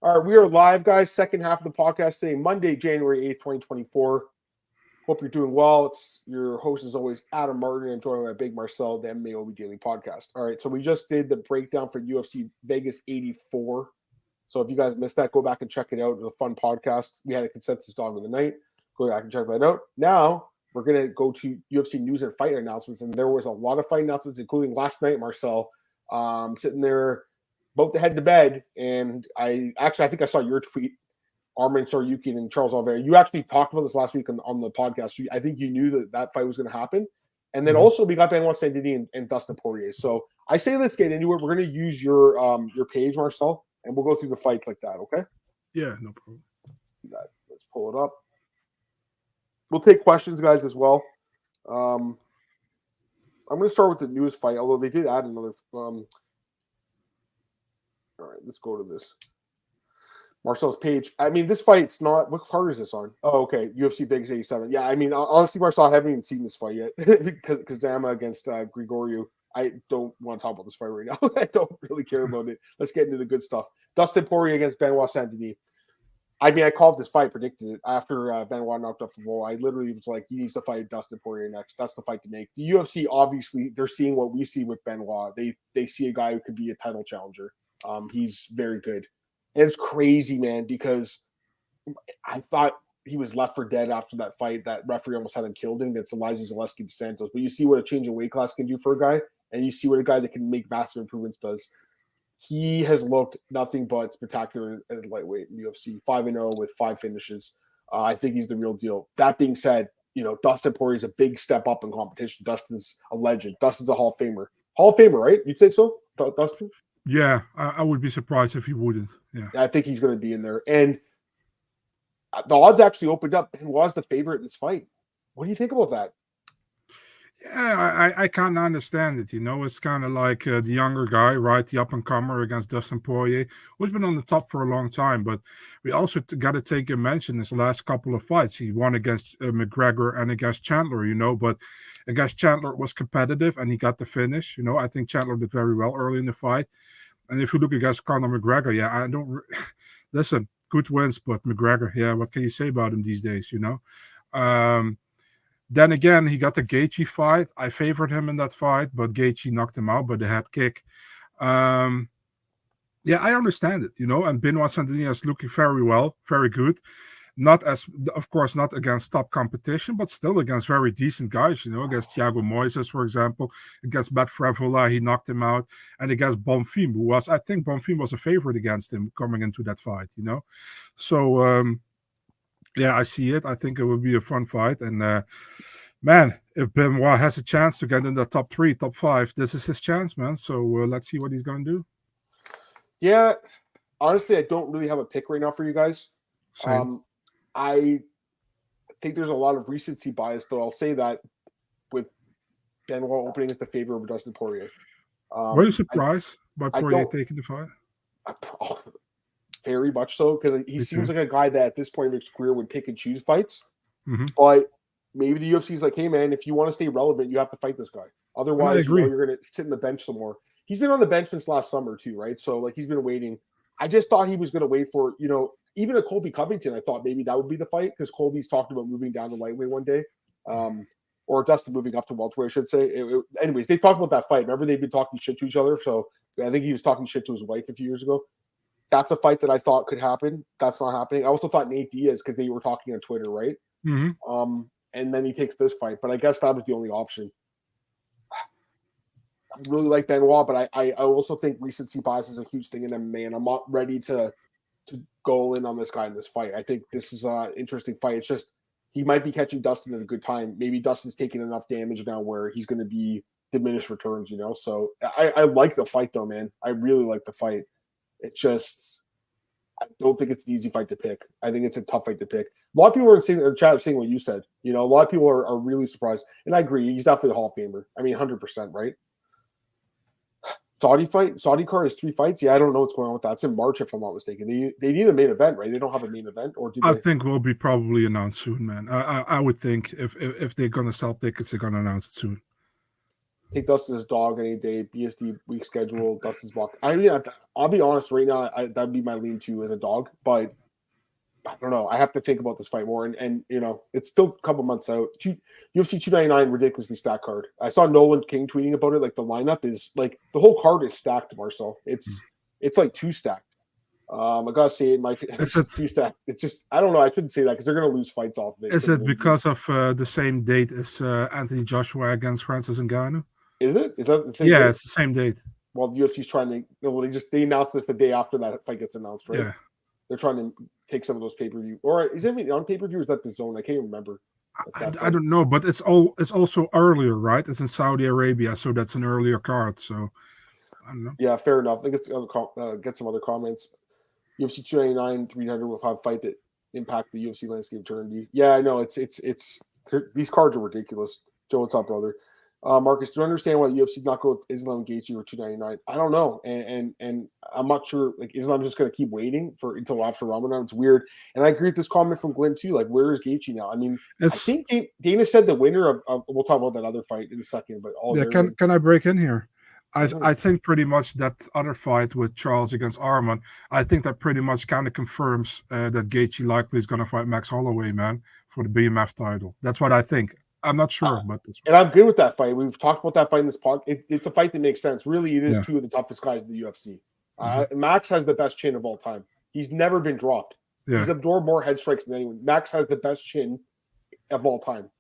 All right, we are live, guys. Second half of the podcast today, Monday, January 8th, 2024. Hope you're doing well. It's your host, as always, Adam Martin, and joined by Big Marcel, the MMAOB Daily Podcast. All right, so we just did the breakdown for UFC Vegas 84. So if you guys missed that, go back and check it out. It was a fun podcast. We had a consensus dog of the night. Go back and check that out. Now, we're going to go to UFC news and fight announcements, and there was a lot of fight announcements, including last night, Marcel, sitting there about to head to bed, and I think I saw your tweet, Arman, Tsarukyan, and Charles Oliveira. You actually talked about this last week on the podcast. So I think you knew that fight was going to happen. And then also we got Benoit Saint-Denis and Dustin Poirier. So I say let's get into it. We're going to use your page, Marcel, and we'll go through the fights like that, okay? Yeah, no problem. Let's pull it up. We'll take questions, guys, as well. I'm going to start with the newest fight, although they did add another all right, let's go to this. Marcel's page. I mean, this fight's not. What card is this on? Oh, okay. UFC Vegas 87. Yeah, I mean, honestly, Marcel, I haven't even seen this fight yet because Dama against Grigoriou. I don't want to talk about this fight right now. I don't really care about it. Let's get into the good stuff. Dustin Poirier against Benoit Saint-Denis. I mean, I called this fight, predicted it after Benoit knocked off the wall. I literally was like, he needs to fight Dustin Poirier next. That's the fight to make. The UFC, obviously, they're seeing what we see with Benoit. They see a guy who could be a title challenger. He's very good. And it's crazy, man, because I thought he was left for dead after that fight. That referee almost had him killed him against Elijah Zaleski dos Santos. But you see what a change in weight class can do for a guy, and you see what a guy that can make massive improvements does. He has looked nothing but spectacular at lightweight in the UFC, 5-0 with 5 finishes. I think he's the real deal. That being said, Dustin Poirier is a big step up in competition. Dustin's a legend. Dustin's a Hall of Famer. Hall of Famer, right? You'd say so, Dustin? Yeah, I would be surprised if he wouldn't. Yeah, I think he's going to be in there. And the odds actually opened up and was the favorite in this fight. What do you think about that? Yeah, I kind of understand it. It's kind of like the younger guy, right? The up-and-comer against Dustin Poirier, who's been on the top for a long time. But we also got to take a mention his last couple of fights. He won against McGregor and against Chandler, but against Chandler it was competitive and he got the finish. I think Chandler did very well early in the fight. And if you look against Conor McGregor, yeah, I don't listen, good wins, but McGregor, yeah, what can you say about him these days, Then again, he got the Gaethje fight. I favored him in that fight, but Gaethje knocked him out by the head kick. Yeah, I understand it, and Benoit Saint-Denis is looking very well, very good. Of course, not against top competition, but still against very decent guys, against Thiago Moises, for example, against Matt Frevola, he knocked him out, and against Bonfim, I think Bonfim was a favorite against him coming into that fight, So, yeah, I see it. I think it will be a fun fight. And, man, if Benoit has a chance to get in the top 3, top 5, this is his chance, man. So let's see what he's going to do. Yeah, honestly, I don't really have a pick right now for you guys. Same. I think there's a lot of recency bias, though. I'll say that with Benoit opening as the favorite over Dustin Poirier. Were you surprised by Poirier taking the fight? Very much so, because he seems like a guy that at this point in his career would pick and choose fights. Mm-hmm. But maybe the UFC is like, hey, man, if you want to stay relevant, you have to fight this guy. Otherwise, you're going to sit in the bench some more. He's been on the bench since last summer, too, right? So, he's been waiting. I just thought he was going to wait for, even a Colby Covington. I thought maybe that would be the fight because Colby's talked about moving down to lightweight one day. Or Dustin moving up to welterweight, I should say. Anyways, they talked about that fight. Remember, they've been talking shit to each other. So I think he was talking shit to his wife a few years ago. That's a fight that I thought could happen. That's not happening. I also thought Nate Diaz, because they were talking on Twitter, right? Mm-hmm. And then he takes this fight. But I guess that was the only option. I really like Benoit, but I also think recency bias is a huge thing in MMA, and I'm not ready to go in on this guy in this fight. I think this is an interesting fight. It's just he might be catching Dustin at a good time. Maybe Dustin's taking enough damage now where he's going to be diminished returns, So I like the fight, though, man. I really like the fight. It just, I don't think it's an easy fight to pick. I think it's a tough fight to pick. A lot of people are in the chat saying what you said. A lot of people are really surprised. And I agree. He's definitely a Hall of Famer. I mean, 100%, right? Saudi card is 3 fights. Yeah, I don't know what's going on with that. It's in March, if I'm not mistaken. They need a main event, right? They don't have a main event, or do they? I think will be probably announced soon, man. I would think if they're gonna sell tickets, they're gonna announce it soon. Take Dustin as dog any day. BSD week schedule. Dustin's block. I mean, I'll be honest. Right now, that'd be my lean-to as a dog. But I don't know. I have to think about this fight more. And it's still a couple months out. UFC 299 ridiculously stacked card. I saw Nolan King tweeting about it. Like the lineup is like the whole card is stacked. Marcel, it's like 2 stacked. I gotta say it, Mike. It's 2 stacked. It's just I don't know. I shouldn't say that because they're gonna lose fights off of it. Is it because of the same date as Anthony Joshua against Francis Ngannou? Is it? Is that the same yeah, date? it's the same date. Well, the UFC's trying to. Well, they announced this the day after that fight gets announced, right? Yeah. They're trying to take some of those pay-per-view. Or is it on pay-per-view or is that the zone? I can't even remember. I don't know, but it's also earlier, right? It's in Saudi Arabia, so that's an earlier card. So I don't know. Yeah, fair enough. I think get some other comments. UFC 299, 300 will have a fight that impact the UFC landscape eternity. Yeah, I know. It's these cards are ridiculous. Joe, what's up, brother? Marcus, do you understand why the UFC not go with Islam Gaethje or 299? I don't know, and I'm not sure. Like Islam's just going to keep waiting until after Ramadan. It's weird, and I agree with this comment from Glenn too. Like, where is Gaethje now? I mean, I think Dana said the winner of we'll talk about that other fight in a second. But can I break in here? I think pretty much that other fight with Charles against Arman, I think that pretty much kind of confirms that Gaethje likely is going to fight Max Holloway, man, for the BMF title. That's what I think. I'm not sure, but and I'm good with that fight. We've talked about that fight in this podcast. It's a fight that makes sense. Really, it is 2 of the toughest guys in the UFC. Max has the best chin of all time. He's never been dropped. Yeah. He's absorbed more head strikes than anyone. Max has the best chin of all time.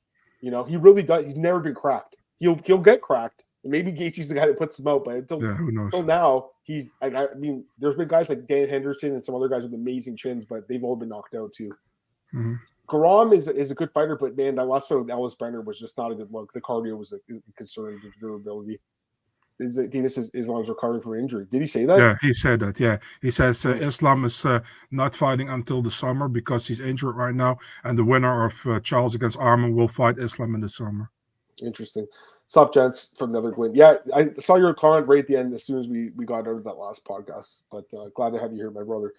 He really does. He's never been cracked. He'll get cracked. Maybe Gaethje's the guy that puts him out, but until now, he's. I mean, there's been guys like Dan Henderson and some other guys with amazing chins, but they've all been knocked out too. Mm-hmm. Garam is a good fighter, but man, that last fight with Ellis Brenner was just not a good look. The cardio was a concern, the durability. This is Islam's recovering from injury. Did he say that? Yeah, he said that. Yeah, he says Islam is not fighting until the summer because he's injured right now, and the winner of Charles against Arman will fight Islam in the summer. Interesting. Sup, gents, from the other Glenn. Yeah, I saw your comment right at the end as soon as we got out of that last podcast. But glad to have you here, my brother.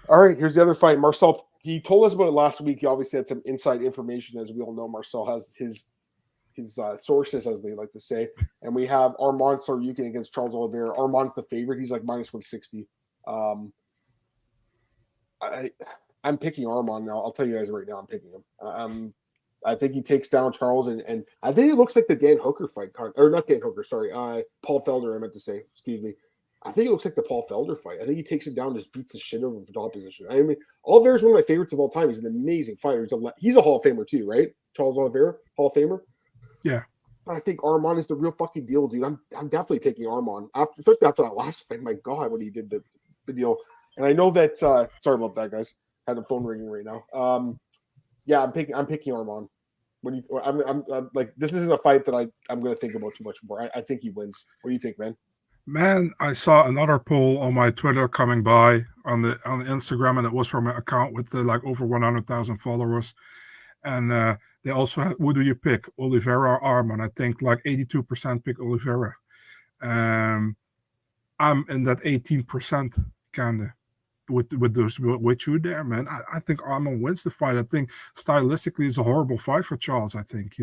All right, here's the other fight. Marcel, he told us about it last week. He obviously had some inside information. As we all know, Marcel has his sources, as they like to say. And we have Arman Tsarukyan against Charles Oliveira. Arman's the favorite. He's like minus 160. I'm picking Arman now. I'll tell you guys right now, I'm picking him. I think he takes down Charles, and I think it looks like the Dan Hooker fight card, or not Dan Hooker, sorry, Paul Felder. I meant to say, excuse me. I think it looks like the Paul Felder fight. I think he takes it down, just beats the shit out of the opposition. I mean, Oliveira's one of my favorites of all time. He's an amazing fighter. He's a Hall of Famer too, right? Charles Oliveira, Hall of Famer. Yeah. But I think Arman is the real fucking deal, dude. I'm definitely picking Arman especially after that last fight. My God, what he did the deal. And I know that. Sorry about that, guys. I had the phone ringing right now. Yeah, I'm picking Arman. I'm like, this isn't a fight that I'm going to think about too much more. I think he wins. What do you think, man? Man, I saw another poll on my Twitter coming by on the Instagram, and it was from an account with like over 100,000 followers. And they also had, who do you pick, Oliveira or Arman? I think like 82% pick Oliveira. I'm in that 18% kind of with you there, man. I think Arman wins the fight. I think stylistically it's a horrible fight for Charles. I think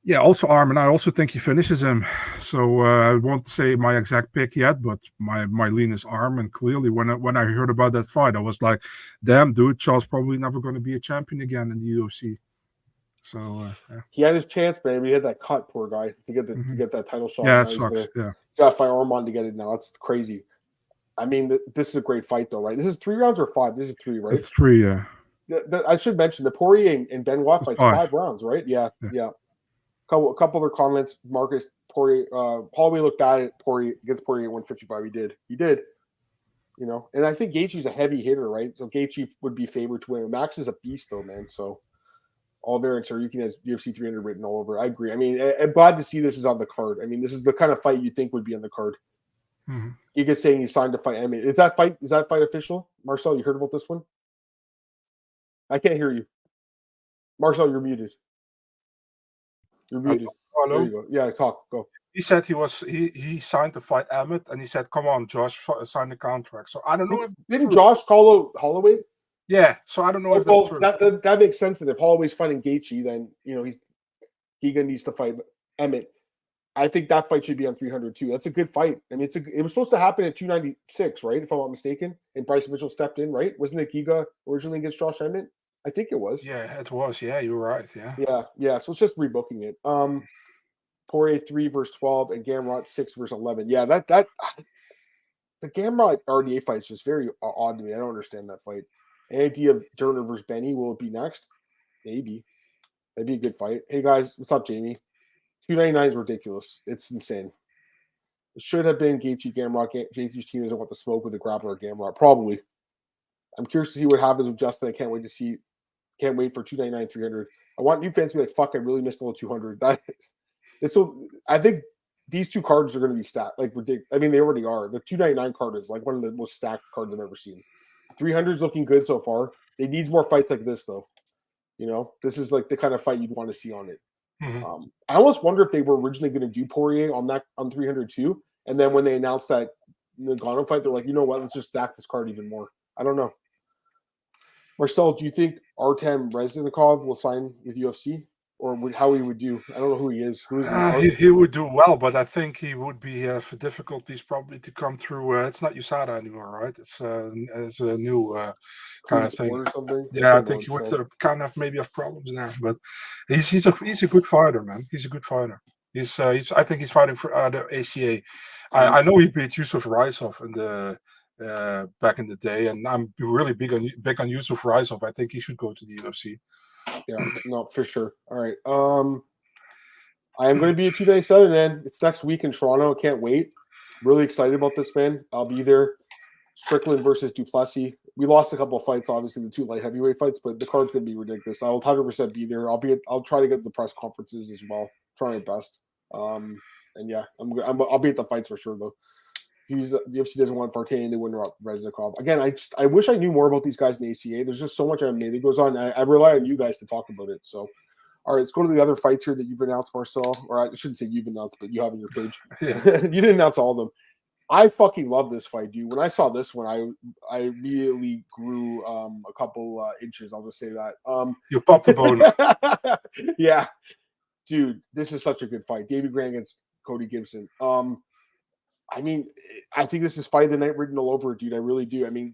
yeah, also Arman, I also think he finishes him. So I won't say my exact pick yet, but my lean is Arman. Clearly, when I heard about that fight, I was like, damn, dude, Charles probably never going to be a champion again in the UFC. So yeah. He had his chance, man. He had that cut, poor guy, to get to get that title shot. Yeah, it sucks. Yeah, he's got to fight Arman to get it now. That's crazy. I mean, this is a great fight, though, right? This is 3 rounds or 5? This is 3, right? It's 3, yeah. I should mention the Poirier and Benoit fight 5 rounds, right? Yeah. A couple other comments. Marcus, Poirier, Holloway looked bad at Poirier against Poirier at 155. He did. And I think Gaethje's a heavy hitter, right? So Gaethje would be favored to win. Max is a beast, though, man. So Oliveira and Tsarukyan has UFC 300 written all over. I agree. I mean, I'm glad to see this is on the card. I mean, this is the kind of fight you think would be on the card. Mm-hmm. Giga's saying he signed to fight. I mean, is that fight official? Marcel, you heard about this one? I can't hear you. Marcel, you're muted. You're muted. Hello? There you go. Yeah, talk. Go. He said he signed to fight Emmett, and he said, "Come on, Josh, sign the contract." So I don't know if didn't Josh call out Holloway? Yeah. So I don't know if that makes sense. That if Holloway's fighting Gaethje, then he's Giga needs to fight Emmett. I think that fight should be on 300 too. That's a good fight. I mean, it was supposed to happen at 296, right? If I'm not mistaken. And Bryce Mitchell stepped in, right? Wasn't it Giga originally against Josh Emmett? I think it was. Yeah, it was. Yeah, you're right. Yeah. Yeah. So it's just rebooking it. Poirier 3 versus 12 and Gamrot 6 versus 11. Yeah, that the Gamrot RDA fight is just very odd to me. I don't understand that fight. Any idea of Turner versus Benny? Will it be next? Maybe. That'd be a good fight. Hey guys, what's up, Jamie? 299 is ridiculous. It's insane. It should have been Gaethje Gamrot. Gaethje's team doesn't want the smoke with the grappler Gamrot. Probably. I'm curious to see what happens with Justin. I can't wait to see. Can't wait for 299, 300. I want new fans to be like, fuck, I really missed all the 200. It's so. I think these two cards are going to be stacked. Like ridiculous. I mean, they already are. The 299 card is like one of the most stacked cards I've ever seen. 300 is looking good so far. They need more fights like this though. You know, this is like the kind of fight you'd want to see on it. Mm-hmm. I almost wonder if they were originally going to do Poirier on 300 too, and then when they announced that Ngannou fight, they're like, you know what, let's just stack this card even more. I don't know. Marcel, do you think Artem Reznikov will sign with UFC, or how he would do? I don't know who he is. Who is he would do well, but I think he would be have difficulties probably to come through. It's not USADA anymore, right? It's a new kind of thing. Or something? Yeah, I think he would kind of maybe have problems there, but he's a good fighter, man. He's a good fighter. I think he's fighting for the ACA. I know he beat Yusuf Raisov in the back in the day, and I'm really big on Yusuf Raisov. I think he should go to the UFC. Yeah, no, for sure. All right. I am going to be at 297, man. It's next week in Toronto. I can't wait. Really excited about this, man. I'll be there. Strickland versus Duplessis. We lost a couple of fights, obviously, the 2 light heavyweight fights, but the card's going to be ridiculous. I'll 100% be there. I'll try to get the press conferences as well. Try my best. And yeah, I'll be at the fights for sure, though. The UFC doesn't want Vartanian to win Reznikov. Again, I wish I knew more about these guys in the ACA. There's just so much MMA that goes on. I rely on you guys to talk about it. So, all right, let's go to the other fights here that you've announced, Marcel. Or I shouldn't say you've announced, but you have on your page. Yeah. You didn't announce all of them. I fucking love this fight, dude. When I saw this one, I immediately grew a couple inches. I'll just say that. You popped the bone. Yeah, dude, this is such a good fight. David Grant against Cody Gibson. I mean, I think this is fight of the night written all over it, dude. I really do. I mean,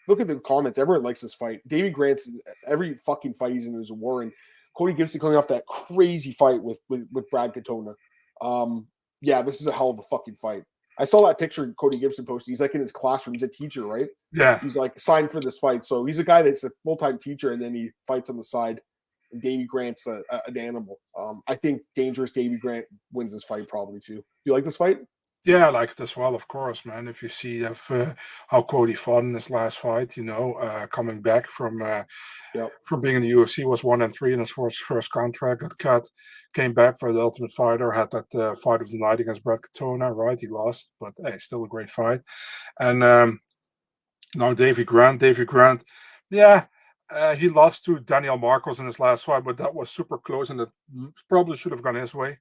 look at the comments. Everyone likes this fight. David Grant's every fucking fight he's in is a war, and Cody Gibson coming off that crazy fight with Brad Katona. Yeah, this is a hell of a fucking fight. I saw that picture Cody Gibson posted. He's like in his classroom. He's a teacher, right? Yeah. He's like signed for this fight. So he's a guy that's a full-time teacher, and then he fights on the side. And Davey Grant's an animal. I think dangerous Davey Grant wins this fight probably too. Do you like this fight? Yeah, I like it as well, of course, man. If you see how Cody fought in his last fight, coming back from being in the UFC, was 1-3 in his first contract, got cut, came back for the Ultimate Fighter, had that fight of the night against Brad Katona, right? He lost, but hey, still a great fight. And now Davey Grant, yeah, he lost to Daniel Marcos in his last fight, but that was super close, and it probably should have gone his way.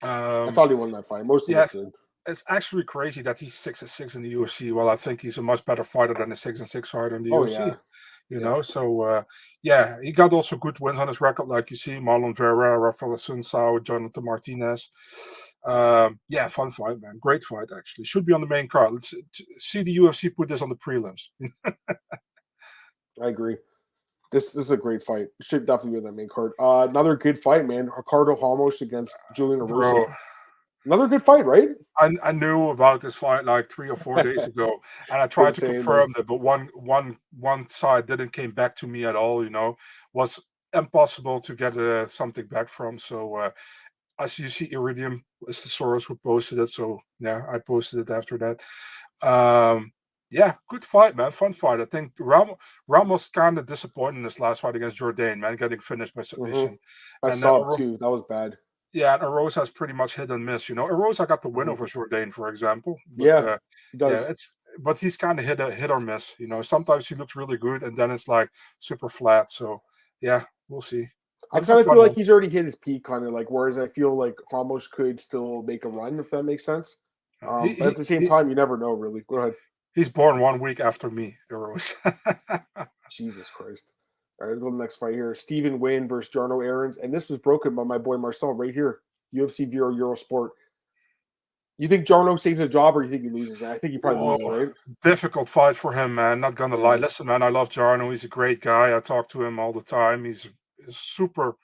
I thought he won that fight. Most of us did. It's actually crazy that he's 6-6 in the UFC. Well, I think he's a much better fighter than a 6-6 fighter in the UFC. Yeah. So he got also good wins on his record, like you see, Marlon Vera, Rafael Sunsao, Jonathan Martinez. Fun fight, man. Great fight, actually. Should be on the main card. Let's see the UFC put this on the prelims. I agree. This is a great fight. Should definitely be on that main card. Another good fight, man. Ricardo Ramos against Julian Erosa. Another good fight, right? I knew about this fight like 3 or 4 days ago, and I tried to confirm that, but one side didn't came back to me at all. Was impossible to get something back from. So as you see, Iridium is the source who posted it. So yeah, I posted it after that. Yeah, good fight, man. Fun fight. I think Ramos kind of disappointed in this last fight against Jourdain, man, getting finished by submission. I saw it too. That was bad. Yeah, and Erosa has pretty much hit and miss. Erosa got the win over Jourdain, for example. But, he does. Yeah, but he's kind of hit or miss. Sometimes he looks really good, and then it's like super flat. So yeah, we'll see. I kind of feel like he's already hit his peak, kind of like. Whereas I feel like Ramos could still make a run, if that makes sense. But at the same time, you never know, really. Go ahead. He's born 1 week after me, Erosa. Jesus Christ. All right, let's go to the next fight here. Stephen Wynn versus Jarno Aarons. And this was broken by my boy Marcel right here. UFC Vero Eurosport. You think Jarno saves a job or you think he loses? I think he probably loses, right? Difficult fight for him, man. Not gonna lie. Listen, man, I love Jarno. He's a great guy. I talk to him all the time. He's a super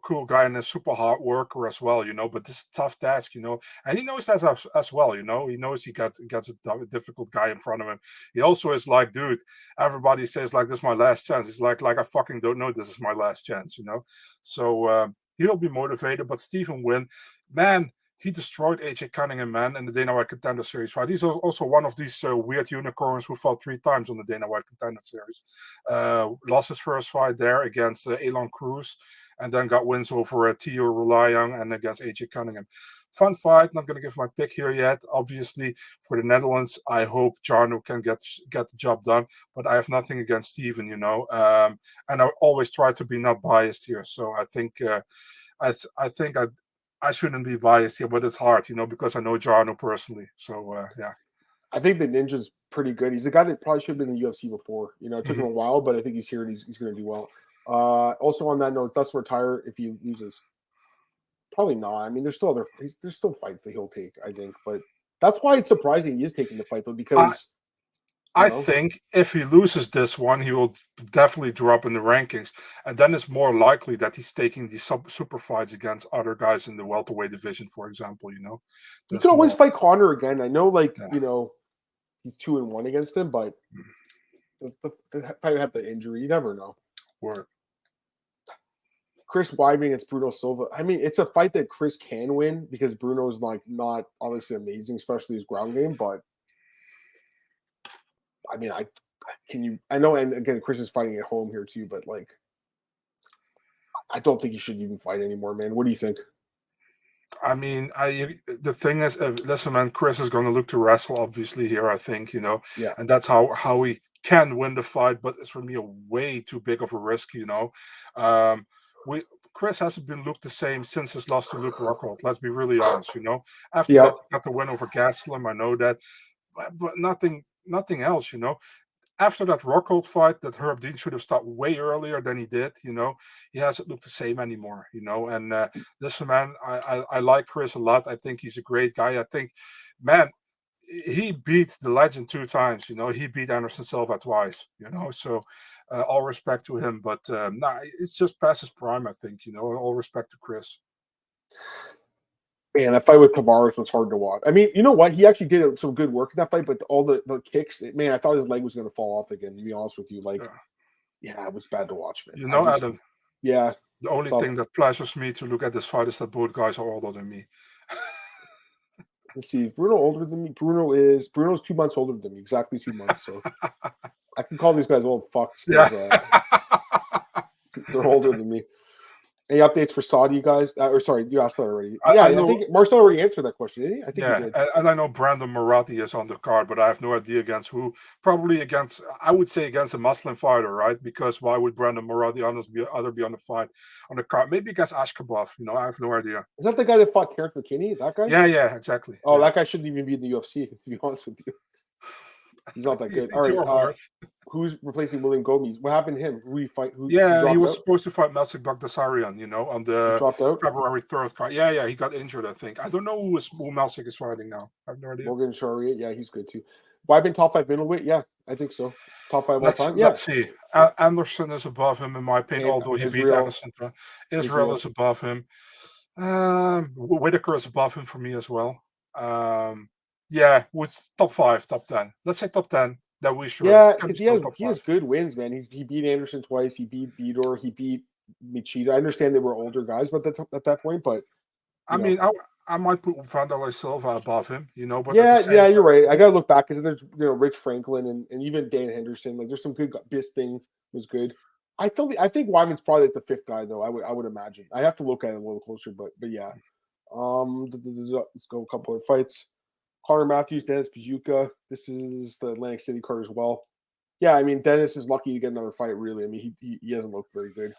cool guy and a super hard worker as well, but this is a tough task, and he knows that as well, he knows he gets a difficult guy in front of him. He also is like, dude, everybody says like, this is my last chance. It's like I fucking don't know this is my last chance, so he'll be motivated. But Stephen Wynn, man, he destroyed AJ Cunningham, man, in the Dana White Contender Series fight. He's also one of these weird unicorns who fought 3 times on the Dana White Contender Series. Lost his first fight there against Elon Cruz, and then got wins over Tio Rulayang and against AJ Cunningham. Fun fight. Not going to give my pick here yet. Obviously, for the Netherlands, I hope Jarno can get the job done. But I have nothing against Steven, and I always try to be not biased here. So I think I shouldn't be biased here, but it's hard, because I know Jarno personally. So yeah. I think the Ninja's pretty good. He's a guy that probably should have been in the UFC before. It took him a while, but I think he's here and he's going to do well. Also on that note, Dustin retire if he loses. Probably not. I mean, there's still fights that he'll take, I think. But that's why it's surprising he is taking the fight, though, because I think if he loses this one, he will definitely drop in the rankings. And then it's more likely that he's taking these super fights against other guys in the welterweight division, for example, You can always fight Conor again. I know, he's 2-1 against him, but the fight had the injury. You never know. Word. Chris Weidman against Bruno Silva. I mean, it's a fight that Chris can win because Bruno's not obviously amazing, especially his ground game. But I mean, I know, and again, Chris is fighting at home here too. But I don't think he should even fight anymore, man. What do you think? I mean, the thing is, listen, man, Chris is going to look to wrestle, obviously here. I think yeah, and that's how he can win the fight, but it's for me a way too big of a risk. Chris hasn't been looked the same since his loss to Luke Rockhold. Let's be really honest. After that, he got the win over Gastelum. I know that, but nothing else. After that Rockhold fight, that Herb Dean should have stopped way earlier than he did. He hasn't looked the same anymore. And listen, man, I like Chris a lot. I think he's a great guy. I think, man, he beat the legend 2 times. He beat Anderson Silva twice. So all respect to him, but it's just past his prime. I think. All respect to Chris. Man, that fight with Tavares was hard to watch. I mean, you know what? He actually did some good work in that fight, but all the kicks, man, I thought his leg was going to fall off again, to be honest with you. Yeah, it was bad to watch, man. Adam. Yeah. The only thing that pleasures me to look at this fight is that both guys are older than me. Let's see. Bruno older than me. Bruno's 2 months older than me. Exactly 2 months. So I can call these guys old fucks. Yeah. They're older than me. Any updates for Saudi guys? Sorry, you asked that already. I think Marcel already answered that question, didn't he? I think he did. And I know Brandon Marathi is on the card, but I have no idea against who. Probably against, I would say against a Muslim fighter, right? Because why would Brandon Marathi be on the card? Maybe against Ashkabov. I have no idea. Is that the guy that fought Terrence McKinney? That guy? Yeah, exactly. Oh, that guy shouldn't even be in the UFC, to be honest with you. He's not that good. All right. Who's replacing William Gomez? What happened to him? He was supposed to fight Melsik Bagdasaryan, on the February 3rd card. Yeah, he got injured, I think. I don't know who Melsik is fighting now. I have no idea. Morgan Charrier, yeah, he's good too. Weidman top 5 middleweight? Yeah, I think so. Top 5 all time? Yeah. Let's see. Anderson is above him, in my opinion, although he beat Anderson. Israel is above him. Whitaker is above him for me as well. Yeah, with top 5, top 10. Let's say top 10. That we should. Yeah, because he has good wins, man. He beat Anderson twice. He beat Vidor. He beat Machida. I understand they were older guys, but at that point, but I mean, I might put Vanderlei Silva above him, But you're right. I gotta look back because there's Rich Franklin and even Dan Henderson. There's some good. Bisping was good. I think Weidman's probably the 5th guy though. I would imagine. I have to look at it a little closer, but yeah. Let's go a couple of fights. Connor Matthews, Dennis Pajuka. This is the Atlantic City card as well. Yeah, I mean, Dennis is lucky to get another fight, really. I mean, he hasn't looked very good.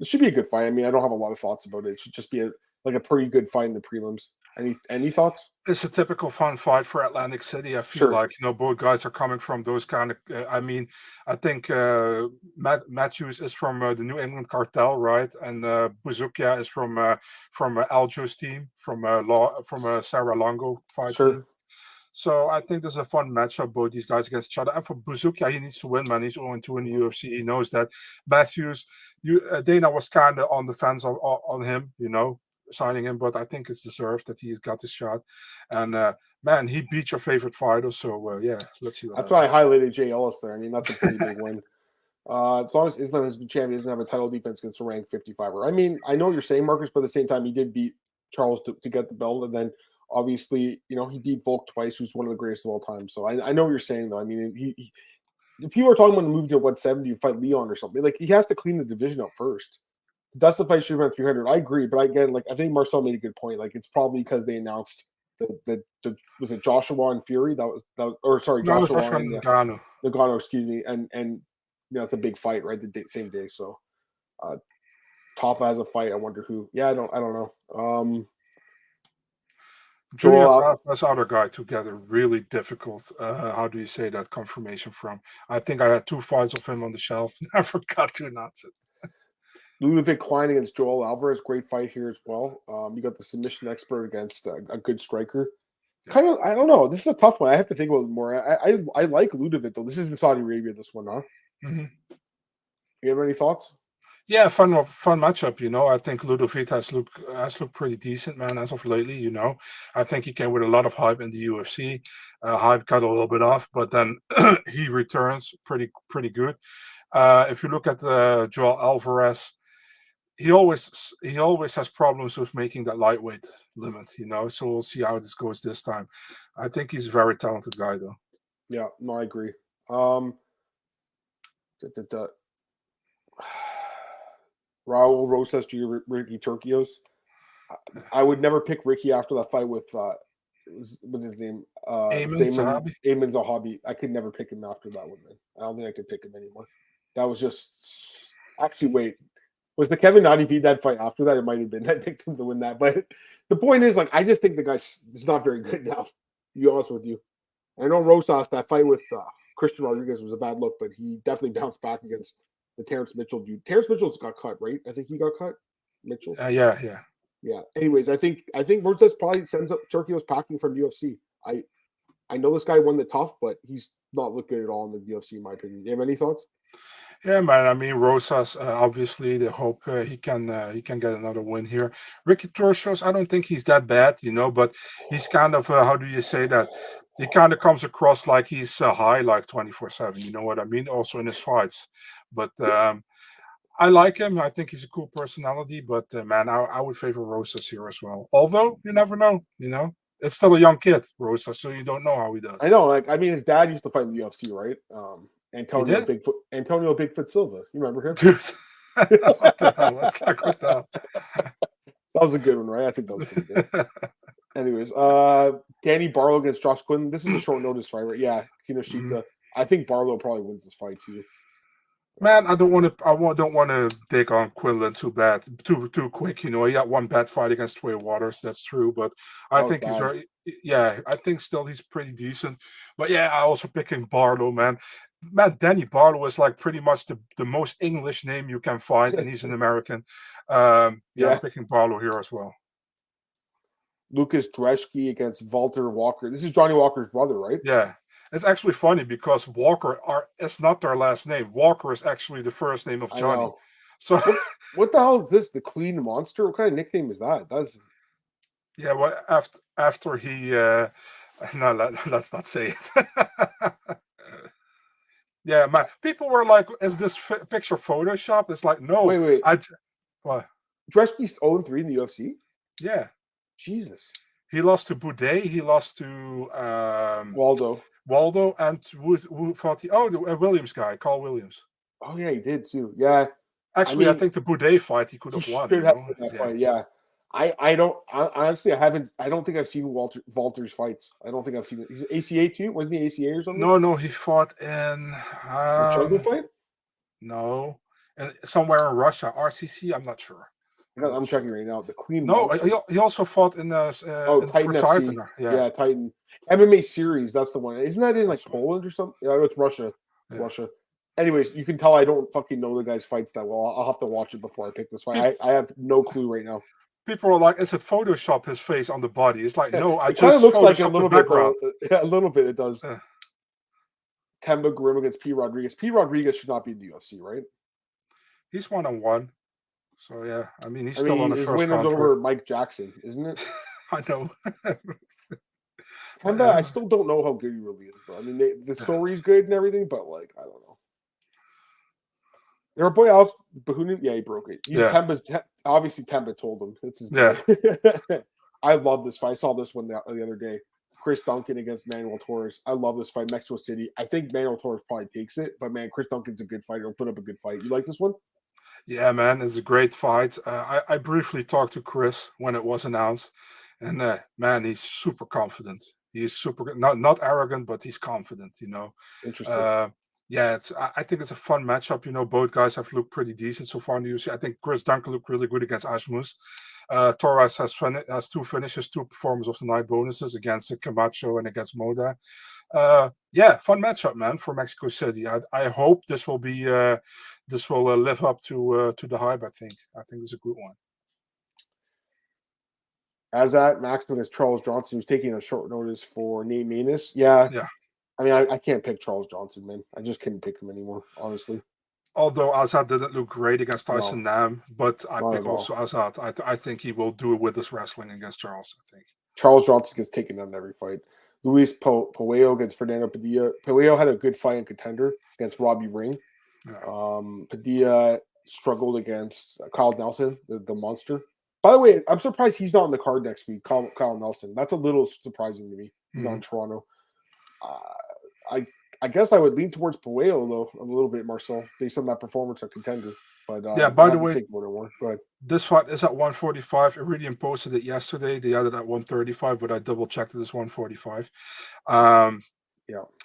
It should be a good fight. I mean, I don't have a lot of thoughts about it. It should just be like a pretty good fight in the prelims. Any thoughts? It's a typical fun fight for Atlantic City. I feel Sure. like, both guys are coming from those kind of. I think Matthews is from the New England Cartel, right? And Buzukia is from Aljo's team, from Sarah Longo fight Sure. team. So I think there's a fun matchup, both these guys against each other. And for Buzukia, he needs to win, man. He's 0-2 in the UFC. He knows that. Matthews, Dana was kind of on the fence on him, signing him, but I think it's deserved that he's got his shot. And man, he beat your favorite fighter. So yeah, let's see what That's why I highlighted Jay Ellis there. I mean, that's a pretty big win. As long as Islam has been champion, he doesn't have a title defense against a ranked 55er. I mean, I know what you're saying, Marcus, but at the same time, he did beat Charles to get the belt, and then obviously, he beat Volk twice, who's one of the greatest of all time. So I know what you're saying, though. I mean, he people are talking about moving to 170 to fight Leon or something. Like, he has to clean the division up first. Dustin fight should have been 300. I agree, but again, I think Marcel made a good point. Like, it's probably because they announced the was it Joshua and Fury? Joshua and Nagano, excuse me, and it's a big fight, right? The same day. So Toffa has a fight. I wonder who. Yeah, I don't know. That's other guy together, really difficult. How do you say that? Confirmation from. I think I had 2 fights of him on the shelf. Never got to announce it. Ludovic Klein against Joel Alvarez, great fight here as well. You got the submission expert against a good striker. Yeah. Kind of, I don't know. This is a tough one. I have to think about it more. I like Ludovic though. This is in Saudi Arabia. This one, huh? Mm-hmm. You have any thoughts? Yeah, fun matchup. I think Ludovic has looked pretty decent, man, as of lately. I think he came with a lot of hype in the UFC. Hype got a little bit off, but then he returns pretty good. If you look at Joel Alvarez, he always has problems with making that lightweight limit. So we'll see how this goes this time. I think he's a very talented guy, though. Yeah, no, I agree. Raul Rosas to Ricky Turcios. I would never pick Ricky after that fight with what's his name? Ayman Zahabi. I could never pick him after that one, man. I don't think I could pick him anymore. That was just actually wait. Was the Kevin Nadi beat that fight after that? It might have been. I picked him to win that. But the point is, I just think the guy's not very good now, to be honest with you. I know Rosas, that fight with Christian Rodriguez was a bad look, but he definitely bounced back against the Terrence Mitchell dude. Terrence Mitchell's got cut, right? I think he got cut. Mitchell. Yeah. Anyways, I think Rosas probably sends up Turcios packing from UFC. I know this guy won the tough, but he's not looked good at all in the UFC, in my opinion. You have any thoughts? Yeah, man. I mean, Rosas, obviously, they hope he can get another win here. Ricky Turcios, I don't think he's that bad, but he's kind of how do you say that? He kind of comes across like he's high, like 24/7. You know what I mean? Also in his fights, but I like him. I think he's a cool personality. But man, I would favor Rosas here as well. Although you never know, it's still a young kid, Rosas, so you don't know how he does. I know. His dad used to fight in the UFC, right? Antonio Bigfoot Silva. You remember him? Dude. What the hell? That's like what the hell? That was a good one, right? I think that was pretty good. Anyways, Danny Barlow against Josh Quinn. This is a short notice fight, right? Yeah, Kinoshita. Mm-hmm. I think Barlow probably wins this fight too. Man, I don't want to dig on Quinlan too quick. He got one bad fight against Sway Waters. That's true, but I think he's very. Yeah, I think still he's pretty decent. But yeah, I also picking Barlow, man. Danny Barlow is like pretty much the most English name you can find, and he's an American. I'm picking Barlow here as well. Lucas Dreschke against Walter Walker. This is Johnny Walker's brother, right? Yeah. It's actually funny because Walker is not their last name. Walker is actually the first name of Johnny. So what the hell is this? The Clean Monster? What kind of nickname is that? Yeah, well, after he no, let's not say it. Yeah, man. People were like, "Is this picture Photoshop?" It's like, no. Wait. What? Dreschke's 0-3 in the UFC. Yeah. Jesus. He lost to Boudet. He lost to Waldo, and who fought he? Oh, the Williams guy, Carl Williams. Oh yeah, he did too. Yeah. Actually, I think the Boudet fight he could have won. Fight, yeah. I don't think I've seen Walter's fights. I don't think I've seen it. He's ACA too. Wasn't he ACA or something? No, he fought in the fight. No, and somewhere in Russia, RCC. I'm not sure. I'm checking right now. The Clean. No, he also fought in Titan for FC. Titan. Yeah, Titan MMA series. That's the one. Isn't that in like That's Poland or something? Yeah, it's Russia. Yeah. Russia. Anyways, you can tell I don't fucking know the guy's fights that well. I'll have to watch it before I pick this fight. I have no clue right now. People are like, "Is it Photoshop his face on the body?" It's like, no, I it kind of just looks like a Photoshopped little the background. bit. Yeah, a little bit. It does. Yeah. Temba Grim against P. Rodriguez. P. Rodriguez should not be in the UFC, right? He's 1-1. So yeah, I mean, he's still on the his first win is contract. over Mike Jackson, isn't it? I know. Temba, I still don't know how good he really is, though. I mean, the story's good and everything, but like, I don't know. Their boy Alex Bahunin, yeah, he broke it. Obviously Temba told him. It's his boy. I love this fight. I saw this one the other day. Chris Duncan against Manuel Torres. I love this fight. Mexico City. I think Manuel Torres probably takes it, but man, Chris Duncan's a good fighter. He'll put up a good fight. You like this one? Yeah, man, it's a great fight. I briefly talked to Chris when it was announced, and man, he's super confident. He's super not arrogant, but he's confident. Interesting. Yeah, I think it's a fun matchup. Both guys have looked pretty decent so far in the UFC. I think Chris Duncan looked really good against Ashmus. Torres has 2 finishes, 2 performance of the night bonuses against Camacho and against Moda. Yeah, fun matchup, man, for Mexico City. I hope this will be live up to the hype. I think it's a good one. As that Maxman is Charles Johnson, who's taking a short notice for Nate Maness. Yeah. I mean, I can't pick Charles Johnson, man. I just couldn't pick him anymore, honestly. Although Azad didn't look great against Tyson Nam, but I pick also Azad. I think he will do it with his wrestling against Charles, I think. Charles Johnson gets taken down in every fight. Luis Puello against Fernando Padilla. Puello had a good fight in Contender against Robbie Ring. Yeah. Padilla struggled against Kyle Nelson, the monster. By the way, I'm surprised he's not on the card next week, Kyle Nelson. That's a little surprising to me. He's on Toronto. I guess I would lean towards Puello, though, a little bit, Marcel, based on that performance at Contender. But yeah, by the way, go ahead. This fight is at 145. Iridium posted it yesterday. They had it at 135, but I double-checked it as 145.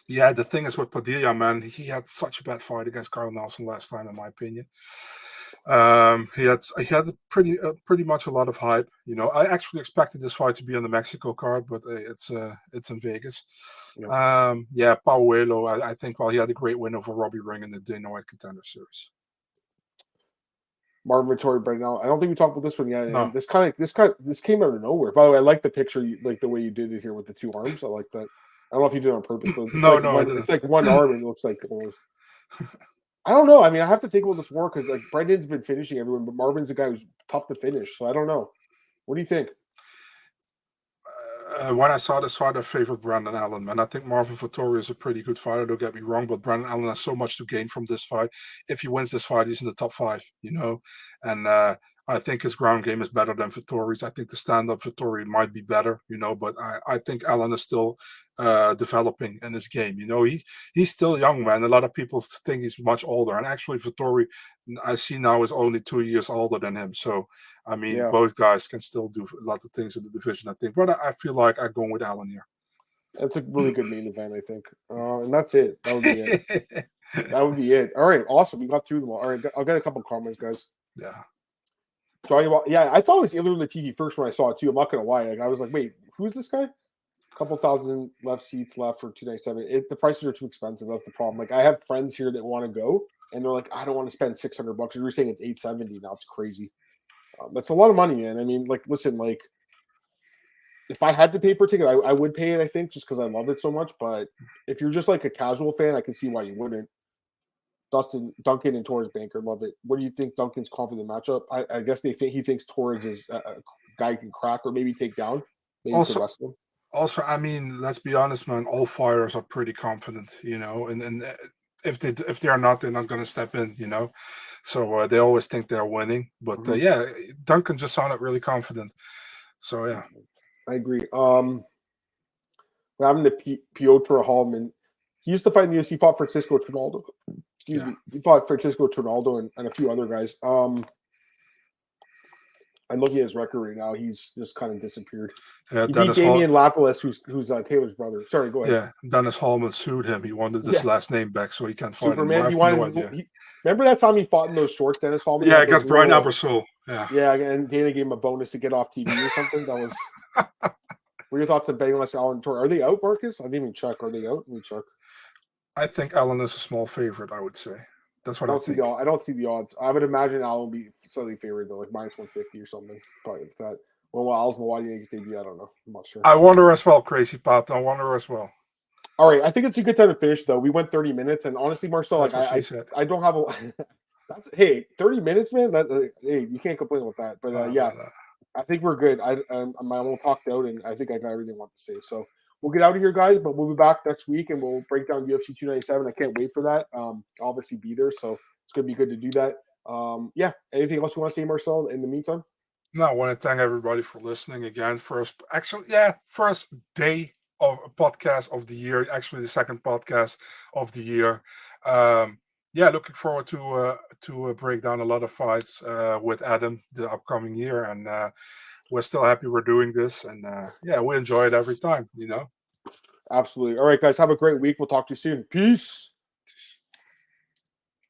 Yeah, the thing is with Padilla, man, he had such a bad fight against Kyle Nelson last time, in my opinion. He had pretty much a lot of hype. I actually expected this fight to be on the Mexico card, but it's in Vegas. Yeah, Puello, I think he had a great win over Robbie Ring in the Dana White Contender Series. Marvin Vettori, Brendan Allen. I don't think we talked about this one yet. No. This came out of nowhere. By the way, I like the picture, like the way you did it here with the 2 arms. I like that. I don't know if you did it on purpose, but I didn't. It's like one arm and it looks like it was. I don't know. I mean, I have to think about this more because like Brendan's been finishing everyone, but Marvin's a guy who's tough to finish. So I don't know. What do you think? When I saw this fight, I favored Brendan Allen, man. I think Marvin Vettori is a pretty good fighter, don't get me wrong, but Brendan Allen has so much to gain from this fight. If he wins this fight, he's in the top 5, and I think his ground game is better than Vettori's. I think the stand-up Vettori might be better, but I think Allen is still developing in his game. He's still young, man. A lot of people think he's much older, and actually Vettori, I see now, is only 2 years older than him. So, I mean, both guys can still do a lot of things in the division, I think. But I feel like I'm going with Allen here. That's a really good main event, I think. And that's it. That would be it. That would be it. All right, awesome. We got through them all. All right, I'll get a couple comments, guys. Yeah. Yeah, I thought it was Ilya Latifi first when I saw it too. I'm not gonna lie. Like, I was like, wait, who's this guy? A couple thousand seats left for 297. The prices are too expensive. That's the problem. Like, I have friends here that want to go, and they're like, I don't want to spend $600. You're saying it's $870 now. It's crazy. That's a lot of money, man. I mean, like, listen, like, if I had to pay for a ticket, I would pay it. I think just because I love it so much. But if you're just like a casual fan, I can see why you wouldn't. Dustin, Duncan, and Torres Banker love it. What do you think Duncan's confident matchup? I guess he thinks Torres is a guy who can crack or maybe take down. Maybe also, I mean, let's be honest, man. All fighters are pretty confident, and if they are not, they're not going to step in, So they always think they're winning. But yeah, Duncan just sounded really confident. So yeah, I agree. We're having the Piotr Hallman. He used to fight in the UFC. Fought Francisco Trinaldo. Excuse me. He fought Francisco Trinaldo and a few other guys. I'm looking at his record right now. He's just kind of disappeared. Yeah, He beat Dennis Damian Lapalus, who's Taylor's brother. Sorry, go ahead. Yeah, Dennis Hallman sued him. He wanted his last name back, so he can't fight Superman. anymore. I have no idea. Remember that time he fought in those shorts, Dennis Hallman? Yeah, against Brian Abersoul. Yeah, and Dana gave him a bonus to get off TV or something. That was. What are your thoughts on betting less Allen Tor? Are they out, Marcus? I didn't even check. Are they out? Let me check. I think Allen is a small favorite, I would say. That's what I think. I don't see the odds. I would imagine Allen will be slightly favored, though, like minus 150 or something. Probably it's that. Well, Al's Milwaukee makes debut. I don't know. I'm not sure. I wonder as well, Crazy Pat. I wonder as well. All right. I think it's a good time to finish, though. We went 30 minutes, and honestly, Marcel, like I don't have a. Hey, 30 minutes, man. Hey, you can't complain with that. But I think we're good. I'm all talked out, and I think I got everything I want to say. So we'll get out of here, guys. But we'll be back next week, and we'll break down UFC 297. I can't wait for that. I'll obviously be there, so it's gonna be good to do that. Anything else you want to say, Marcel? In the meantime, no. I want to thank everybody for listening again. First day of a podcast of the year. Actually, the second podcast of the year. Looking forward to break down a lot of fights with Adam the upcoming year, and we're still happy we're doing this, and we enjoy it every time, Absolutely. All right, guys, have a great week. We'll talk to you soon. Peace.